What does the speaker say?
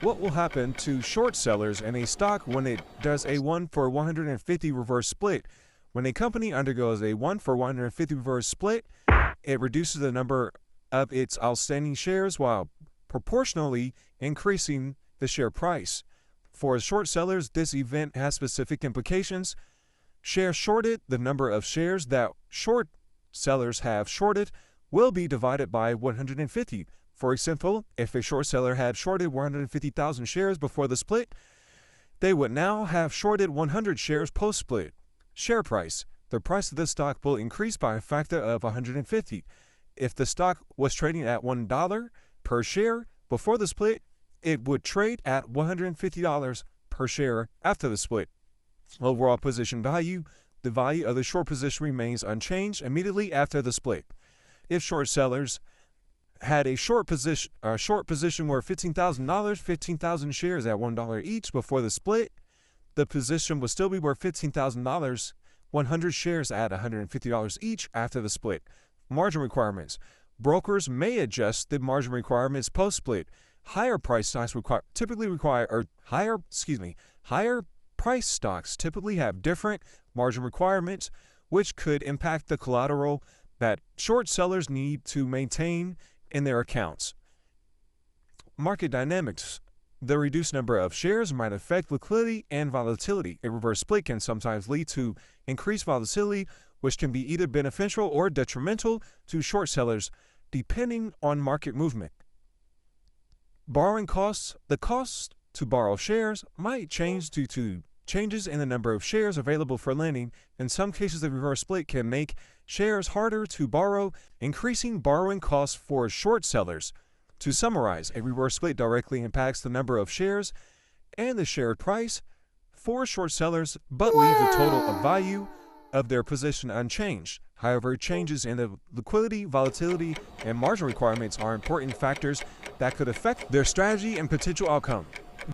What will happen to short sellers in a stock when it does a 1 for 150 reverse split? When a company undergoes a 1 for 150 reverse split, it reduces the number of its outstanding shares while proportionally increasing the share price. For short sellers, this event has specific implications. Shares shorted, the number of shares that short sellers have shorted, will be divided by 150. For example, if a short seller had shorted 150,000 shares before the split, they would now have shorted 100 shares post-split. Share price. The price of the stock will increase by a factor of 150. If the stock was trading at $1 per share before the split, it would trade at $150 per share after the split. Overall position value. The value of the short position remains unchanged immediately after the split. If short sellers had a short position worth $15,000, 15,000 shares at $1 each before the split, the position would still be worth $15,000, 100 shares at $150 each after the split. Margin requirements. Brokers may adjust the margin requirements post-split. Higher price stocks higher price stocks typically have different margin requirements, which could impact the collateral that short sellers need to maintain in their accounts. Market dynamics. The reduced number of shares might affect liquidity and volatility. A reverse split can sometimes lead to increased volatility, which can be either beneficial or detrimental to short sellers, depending on market movement. Borrowing costs. The cost to borrow shares might change due to changes in the number of shares available for lending. In some cases, the reverse split can make shares harder to borrow, increasing borrowing costs for short sellers. To summarize, a reverse split directly impacts the number of shares and the share price for short sellers, but leaves the total of value of their position unchanged. However, changes in the liquidity, volatility, and margin requirements are important factors that could affect their strategy and potential outcome.